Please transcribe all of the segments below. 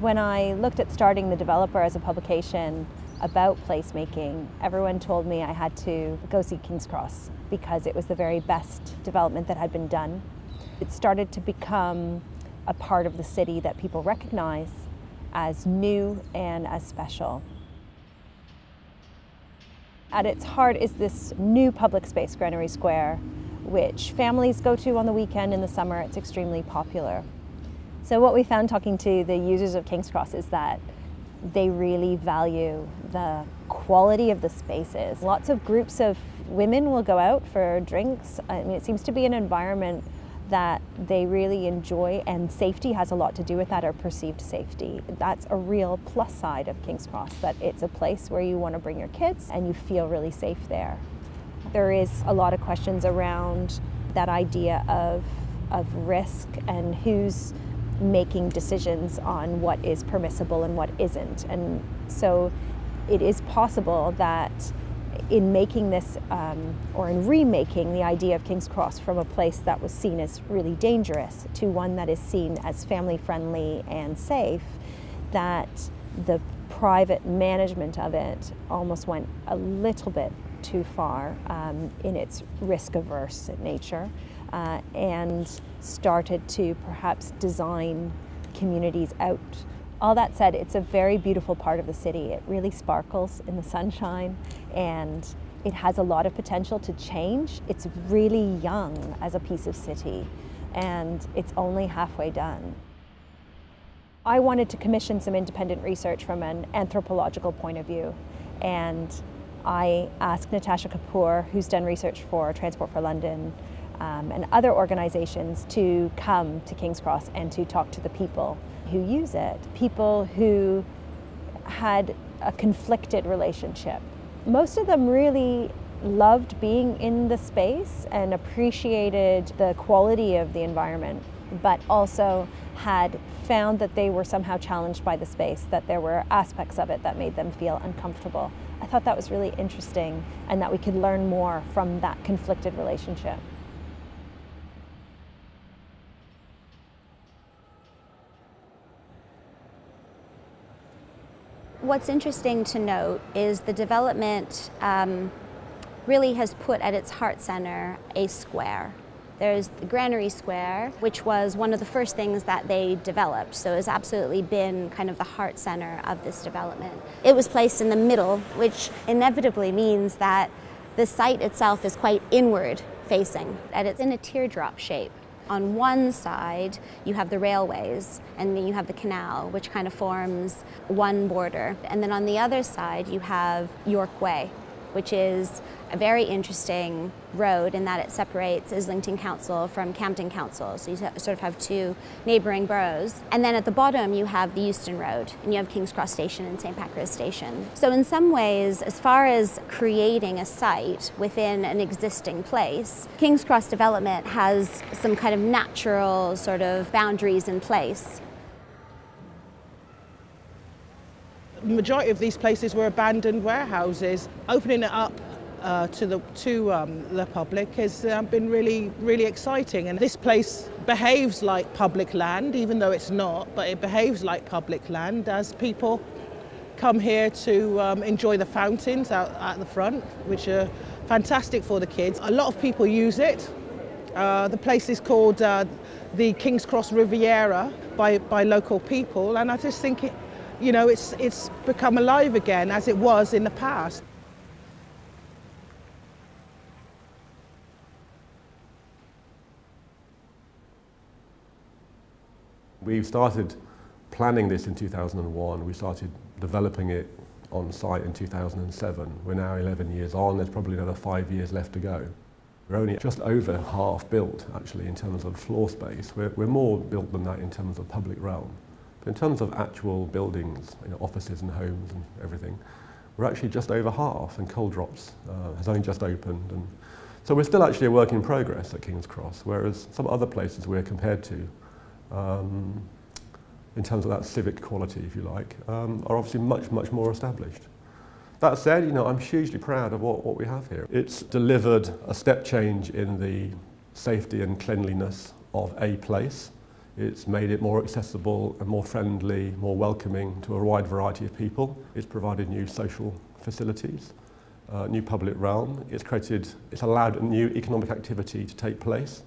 When I looked at starting The Developer as a publication about placemaking, everyone told me I had to go see King's Cross because it was the very best development that had been done. It started to become a part of the city that people recognize as new and as special. At its heart is this new public space, Granary Square, which families go to on the weekend. In the summer, it's extremely popular. So what we found talking to the users of King's Cross is that they really value the quality of the spaces. Lots of groups of women will go out for drinks. I mean, it seems to be an environment that they really enjoy, and safety has a lot to do with that, or perceived safety. That's a real plus side of King's Cross, that it's a place where you want to bring your kids and you feel really safe there. There is a lot of questions around that idea of risk and who's making decisions on what is permissible and what isn't. And so it is possible that in making this, or in remaking the idea of King's Cross from a place that was seen as really dangerous to one that is seen as family friendly and safe, that the private management of it almost went a little bit too far in its risk-averse nature, and started to perhaps design communities out. All that said, it's a very beautiful part of the city. It really sparkles in the sunshine, and it has a lot of potential to change. It's really young as a piece of city, and it's only halfway done. I wanted to commission some independent research from an anthropological point of view, and I asked Nitasha Kapoor, who's done research for Transport for London and other organizations, to come to King's Cross and to talk to the people who use it, people who had a conflicted relationship. Most of them really loved being in the space and appreciated the quality of the environment, but also had found that they were somehow challenged by the space, that there were aspects of it that made them feel uncomfortable. I thought that was really interesting, and that we could learn more from that conflicted relationship. What's interesting to note is the development really has put at its heart center a square. There's the Granary Square, which was one of the first things that they developed, so it's absolutely been kind of the heart center of this development. It was placed in the middle, which inevitably means that the site itself is quite inward facing, and it's in a teardrop shape. On one side, you have the railways, and then you have the canal, which kind of forms one border. And then on the other side, you have York Way, which is a very interesting road in that it separates Islington Council from Campden Council. So you sort of have two neighboring boroughs. And then at the bottom, you have the Euston Road, and you have King's Cross Station and St. Pancras Station. So in some ways, as far as creating a site within an existing place, King's Cross development has some kind of natural sort of boundaries in place. The majority of these places were abandoned warehouses. Opening it up to the public has been really exciting, and this place behaves like public land, even though it's not, but it behaves like public land as people come here to enjoy the fountains out at the front, which are fantastic for the kids. A lot of people use it. The place is called the King's Cross Riviera by local people, and I just think it's become alive again as it was in the past. We started planning this in 2001. We started developing it on site in 2007. We're now 11 years on. There's probably another 5 years left to go. We're only just over half built, actually, in terms of floor space. We're more built than that in terms of public realm. But in terms of actual buildings, offices and homes and everything, we're actually just over half, and Cold Drops has only just opened. And so we're still actually a work in progress at King's Cross, whereas some other places we're compared to, in terms of that civic quality, if you like, are obviously much more established. That said, I'm hugely proud of what we have here. It's delivered a step change in the safety and cleanliness of a place. It's made it more accessible and more friendly, more welcoming to a wide variety of people. It's provided new social facilities, new public realm. It's allowed a new economic activity to take place.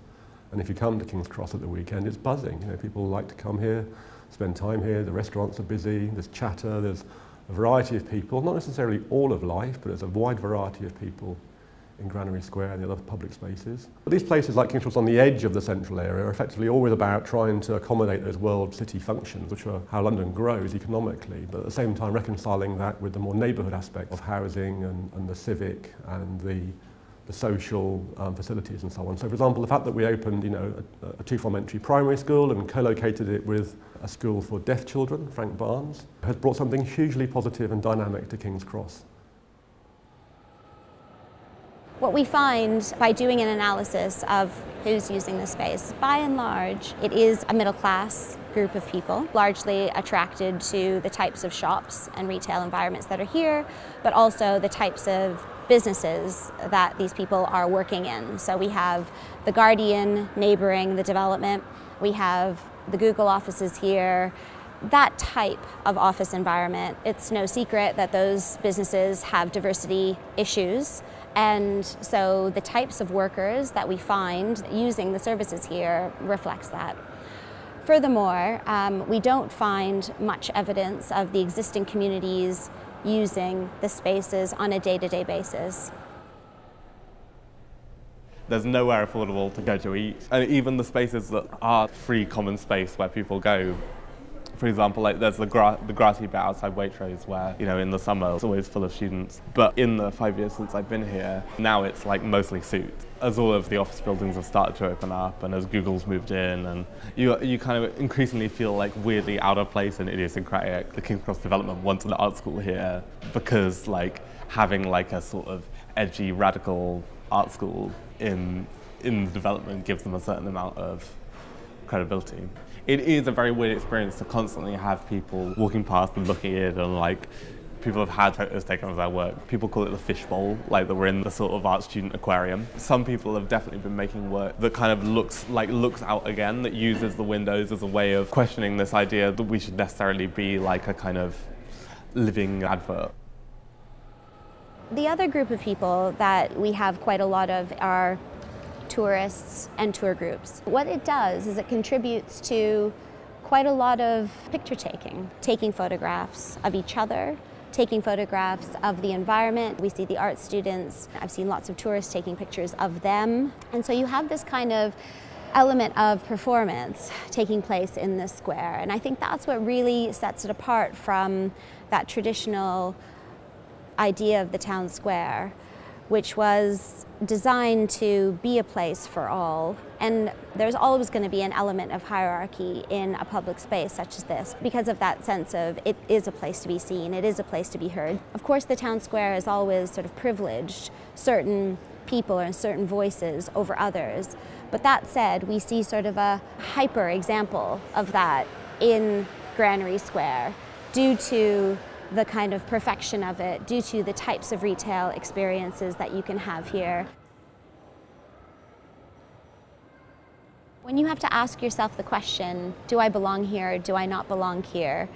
And if you come to King's Cross at the weekend, it's buzzing. You know, people like to come here, spend time here. The restaurants are busy, there's chatter, there's a variety of people, not necessarily all of life, but there's a wide variety of people in Granary Square and the other public spaces. But these places like King's Cross on the edge of the central area are effectively always about trying to accommodate those world city functions, which are how London grows economically, but at the same time reconciling that with the more neighbourhood aspect of housing and the civic and the social facilities and so on. So for example, the fact that we opened a two-form entry primary school and co-located it with a school for deaf children, Frank Barnes, has brought something hugely positive and dynamic to King's Cross. What we find by doing an analysis of who's using the space, by and large, it is a middle-class group of people, largely attracted to the types of shops and retail environments that are here, but also the types of businesses that these people are working in. So we have the Guardian neighbouring the development, we have the Google offices here, that type of office environment. It's no secret that those businesses have diversity issues. And so the types of workers that we find using the services here reflects that. Furthermore, we don't find much evidence of the existing communities using the spaces on a day-to-day basis. There's nowhere affordable to go to eat. And even the spaces that are free common space where people go, for example, like there's the grassy bit outside Waitrose where, in the summer it's always full of students. But in the 5 years since I've been here, now it's like mostly suits. As all of the office buildings have started to open up and as Google's moved in, and you kind of increasingly feel like weirdly out of place and idiosyncratic. The King's Cross development wants an art school here because like having like a sort of edgy, radical art school in development gives them a certain amount of credibility. It is a very weird experience to constantly have people walking past and looking in, and like people have had photos taken of their work. People call it the fishbowl, like that we're in the sort of art student aquarium. Some people have definitely been making work that kind of looks out again, that uses the windows as a way of questioning this idea that we should necessarily be like a kind of living advert. The other group of people that we have quite a lot of are tourists and tour groups. What it does is it contributes to quite a lot of picture taking photographs of each other, taking photographs of the environment. We see the art students, I've seen lots of tourists taking pictures of them. And so you have this kind of element of performance taking place in this square. And I think that's what really sets it apart from that traditional idea of the town square, which was designed to be a place for all. And there's always going to be an element of hierarchy in a public space such as this because of that sense of it is a place to be seen, it is a place to be heard. Of course, the town square has always sort of privileged certain people and certain voices over others. But that said, we see sort of a hyper example of that in Granary Square due to the kind of perfection of it, due to the types of retail experiences that you can have here. When you have to ask yourself the question, do I belong here, do I not belong here?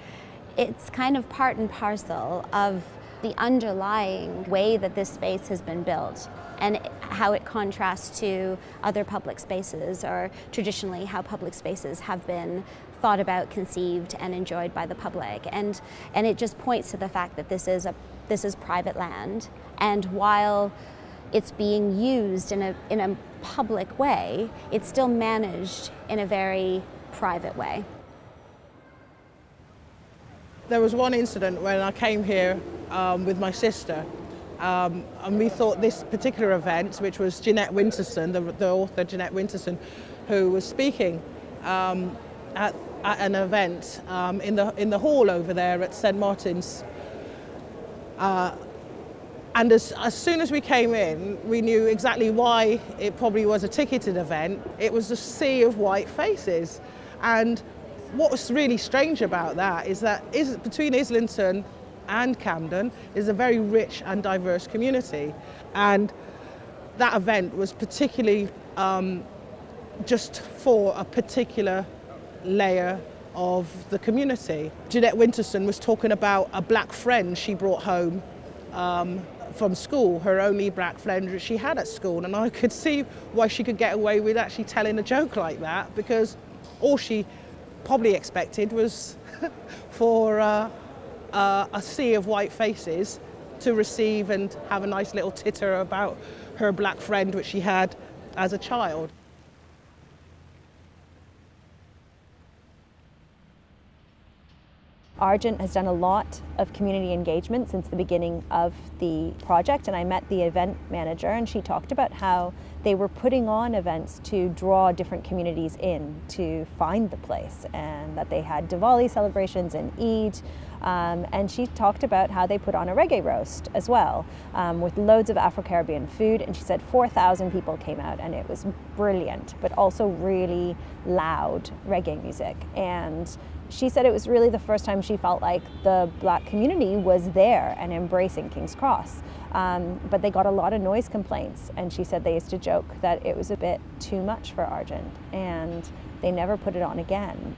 It's kind of part and parcel of the underlying way that this space has been built and how it contrasts to other public spaces, or traditionally how public spaces have been thought about, conceived, and enjoyed by the public. And it just points to the fact that this is private land, and while it's being used in a public way, it's still managed in a very private way. There was one incident when I came here with my sister, and we thought this particular event, which was Jeanette Winterson, the author Jeanette Winterson, who was speaking at an event in the hall over there at St Martin's. And as soon as we came in, we knew exactly why it probably was a ticketed event. It was a sea of white faces. And what was really strange about that is that between Islington and Camden is a very rich and diverse community. And that event was particularly just for a particular layer of the community. Jeanette Winterson was talking about a black friend she brought home from school, her only black friend that she had at school, and I could see why she could get away with actually telling a joke like that, because all she probably expected was for a sea of white faces to receive and have a nice little titter about her black friend which she had as a child. Argent has done a lot of community engagement since the beginning of the project, and I met the event manager and she talked about how they were putting on events to draw different communities in to find the place, and that they had Diwali celebrations and Eid, and she talked about how they put on a reggae roast as well, with loads of Afro-Caribbean food, and she said 4,000 people came out and it was brilliant, but also really loud reggae music. And she said it was really the first time she felt like the black community was there and embracing King's Cross. But they got a lot of noise complaints, and she said they used to joke that it was a bit too much for Argent, and they never put it on again.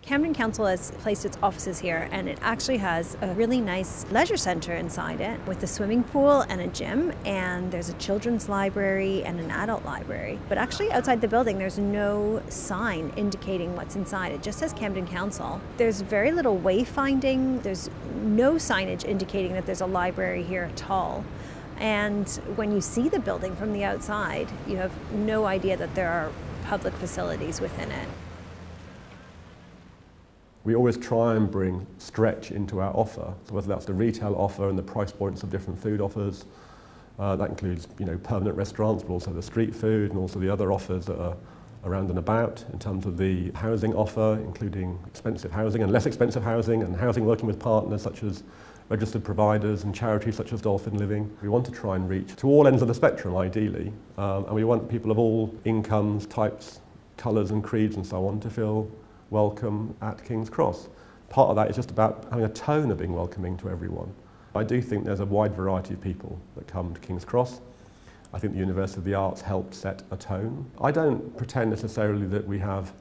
Camden Council has placed its offices here, and it actually has a really nice leisure centre inside it with a swimming pool and a gym, and there's a children's library and an adult library. But actually outside the building there's no sign indicating what's inside. It just says Camden Council. There's very little wayfinding. There's no signage indicating that there's a library here at all. And when you see the building from the outside, you have no idea that there are public facilities within it. We always try and bring stretch into our offer, so whether that's the retail offer and the price points of different food offers. That includes, permanent restaurants, but also the street food and also the other offers that are around and about in terms of the housing offer, including expensive housing and less expensive housing, and housing working with partners such as registered providers and charities such as Dolphin Living. We want to try and reach to all ends of the spectrum, ideally, and we want people of all incomes, types, colours and creeds and so on to feel welcome at King's Cross. Part of that is just about having a tone of being welcoming to everyone. I do think there's a wide variety of people that come to King's Cross. I think the University of the Arts helped set a tone. I don't pretend necessarily that we have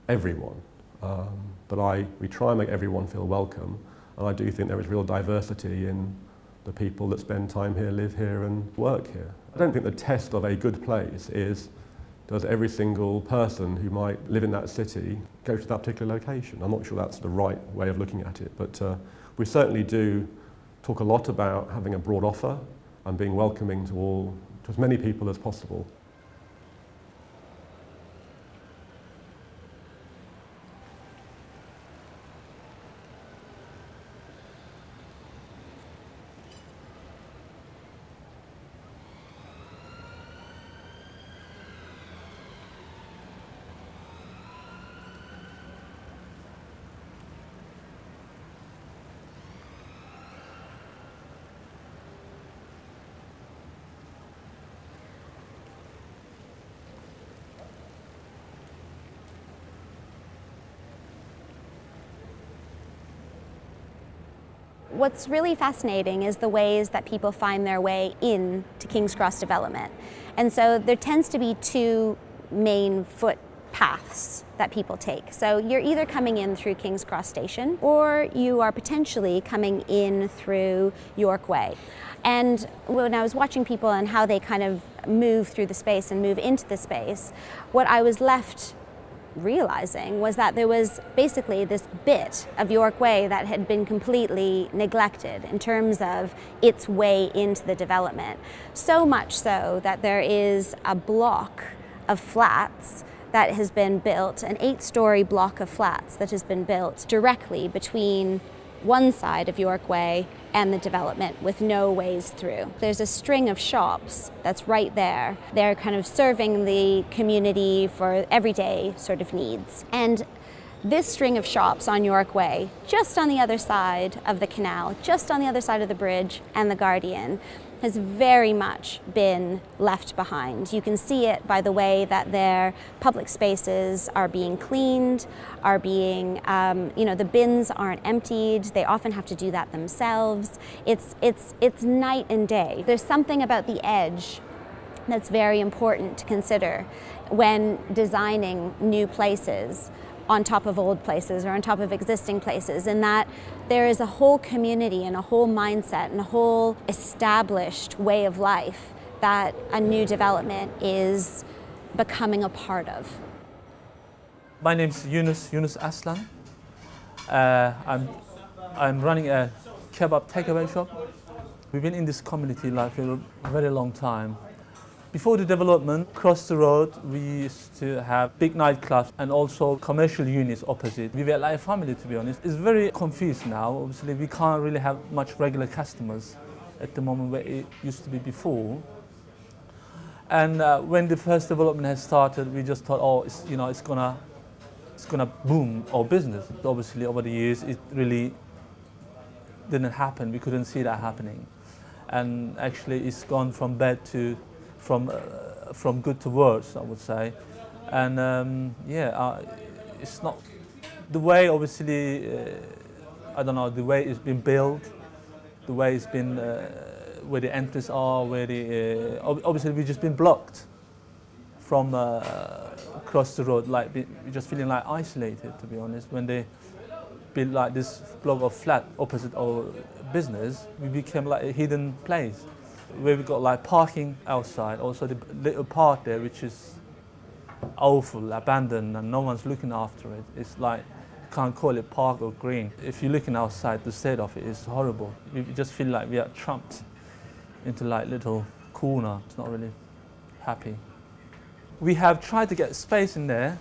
everyone, but we try and make everyone feel welcome, and I do think there is real diversity in the people that spend time here, live here and work here. I don't think the test of a good place is does every single person who might live in that city go to that particular location. I'm not sure that's the right way of looking at it, but we certainly do talk a lot about having a broad offer and being welcoming to as many people as possible. What's really fascinating is the ways that people find their way in to King's Cross development. And so there tends to be two main footpaths that people take. So you're either coming in through King's Cross Station, or you are potentially coming in through York Way. And when I was watching people and how they kind of move through the space and move into the space, what I was left realizing was that there was basically this bit of York Way that had been completely neglected in terms of its way into the development. So much so that there is a block of flats that has been built, an 8-story block of flats that has been built directly between one side of York Way and the development with no ways through. There's a string of shops that's right there. They're kind of serving the community for everyday sort of needs. And this string of shops on York Way, just on the other side of the canal, just on the other side of the bridge and the Guardian, has very much been left behind. You can see it by the way that their public spaces are being cleaned, are being, the bins aren't emptied. They often have to do that themselves. It's night and day. There's something about the edge that's very important to consider when designing new places. on top of old places or on top of existing places, and that there is a whole community and a whole mindset and a whole established way of life that a new development is becoming a part of. My name's Yunus Aslan. I'm running a kebab takeaway shop. We've been in this community like for a very long time. Before the development, across the road, we used to have big nightclubs and also commercial units opposite. We were like a family, to be honest. It's very confused now. Obviously, we can't really have much regular customers at the moment where it used to be before. And when the first development has started, we just thought, oh, it's gonna boom our business. Obviously, over the years, it really didn't happen. We couldn't see that happening, and actually, it's gone from bad to from good to worse, I would say. And it's not the way. Obviously, I don't know the way it's been built, the way it's been where the entries are, where the obviously we've just been blocked from across the road, like we're just feeling like isolated, to be honest. When they built like this block of flat opposite our business, we became like a hidden place where we got like parking outside, also the little park there, which is awful, abandoned, and no one's looking after it. It's like, you can't call it park or green. If you're looking outside, the state of it is horrible. We just feel like we are trapped into like little corner. It's not really happy. We have tried to get space in there,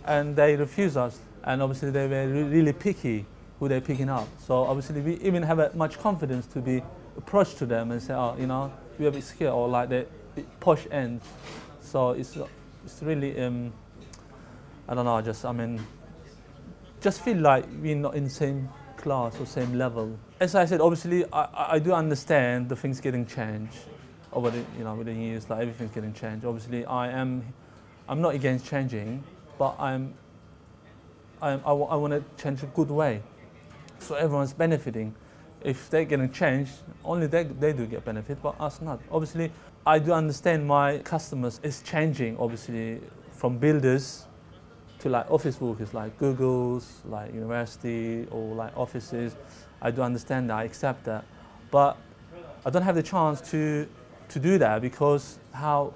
and they refuse us. And obviously they were really picky who they're picking up. So obviously we even have much confidence to be approached to them and say, oh, we're a bit scared, or like the posh end. So it's really, I don't know, just feel like we're not in the same class or same level. As I said, obviously I do understand the things getting changed over the, with the years, like everything's getting changed. Obviously I'm not against changing, but I want to change a good way, so everyone's benefiting. If they're getting changed, only they do get benefit, but us not. Obviously, I do understand my customers is changing, obviously, from builders to like office workers, like Googles, like university, or like offices. I do understand that, I accept that. But I don't have the chance to do that because how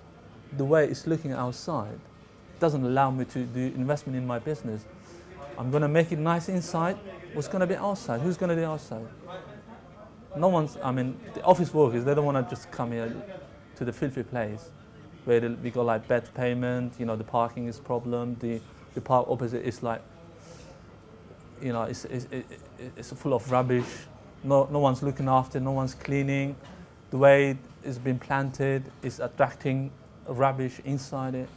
the way it's looking outside doesn't allow me to do investment in my business. I'm going to make it nice inside. What's going to be outside? Who's going to be outside? No one's, the office workers, they don't want to just come here to the filthy place where we got like bad payment, the parking is problem, the park opposite is like, it's full of rubbish. No one's looking after, no one's cleaning. The way it's been planted is attracting rubbish inside it.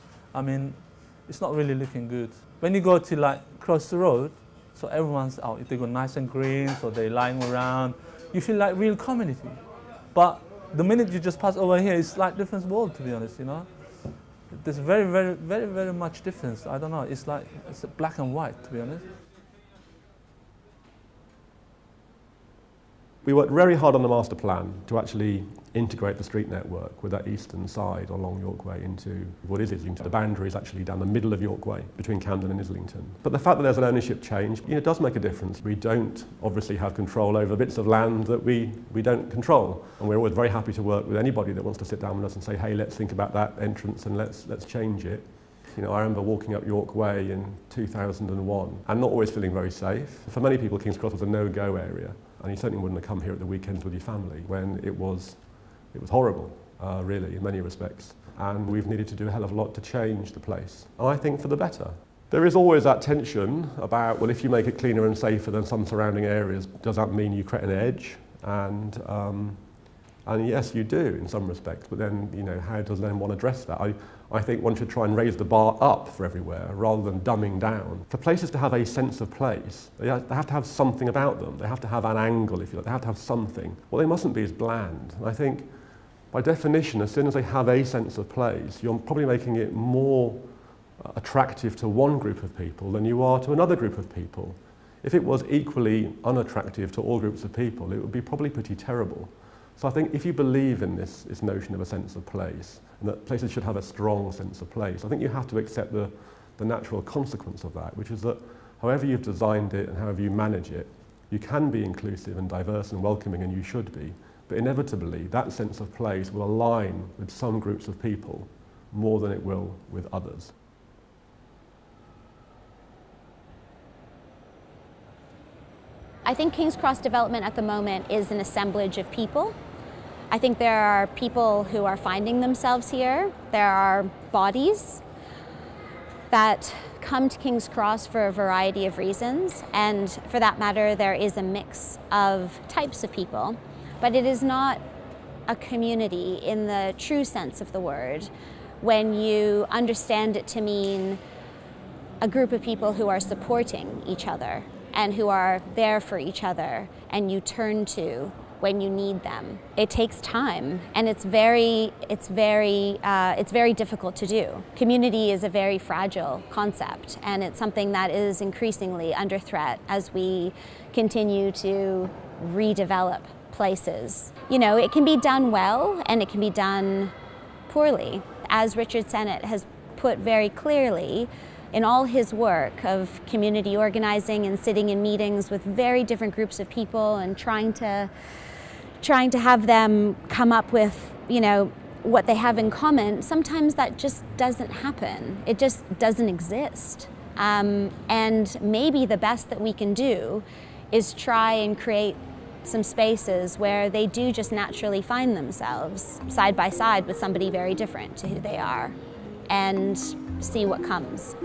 It's not really looking good. When you go to like cross the road, so everyone's out, they go nice and green, so they're lying around. You feel like real community. But the minute you just pass over here, it's like different world, to be honest, There's very, very, very, very much difference. I don't know, it's like, it's black and white, to be honest. We worked very hard on the master plan to actually integrate the street network with that eastern side along York Way into what is Islington. The boundary is actually down the middle of York Way between Camden and Islington. But the fact that there's an ownership change, does make a difference. We don't obviously have control over bits of land that we don't control. And we're always very happy to work with anybody that wants to sit down with us and say, hey, let's think about that entrance and let's change it. I remember walking up York Way in 2001 and not always feeling very safe. For many people, King's Cross was a no-go area. And you certainly wouldn't have come here at the weekends with your family when it was horrible, really, in many respects. And we've needed to do a hell of a lot to change the place. And I think for the better. There is always that tension about, well, if you make it cleaner and safer than some surrounding areas, does that mean you create an edge? And yes, you do in some respects, but then, how does then one address that? I think one should try and raise the bar up for everywhere rather than dumbing down. For places to have a sense of place, they have to have something about them. They have to have an angle, if you like. They have to have something. What they mustn't be is bland. And I think, by definition, as soon as they have a sense of place, you're probably making it more attractive to one group of people than you are to another group of people. If it was equally unattractive to all groups of people, it would be probably pretty terrible. So I think if you believe in this notion of a sense of place, and that places should have a strong sense of place, I think you have to accept the the natural consequence of that, which is that however you've designed it and however you manage it, you can be inclusive and diverse and welcoming, and you should be, but inevitably that sense of place will align with some groups of people more than it will with others. I think King's Cross development at the moment is an assemblage of people. I think there are people who are finding themselves here. There are bodies that come to King's Cross for a variety of reasons, and for that matter, there is a mix of types of people, but it is not a community in the true sense of the word when you understand it to mean a group of people who are supporting each other and who are there for each other and you turn to when you need them. It takes time, and it's very difficult to do. Community is a very fragile concept, and it's something that is increasingly under threat as we continue to redevelop places. You know, it can be done well and it can be done poorly. As Richard Sennett has put very clearly in all his work of community organizing and sitting in meetings with very different groups of people and trying to have them come up with, you know, what they have in common, sometimes that just doesn't happen. It just doesn't exist. And maybe the best that we can do is try and create some spaces where they do just naturally find themselves side by side with somebody very different to who they are, and see what comes.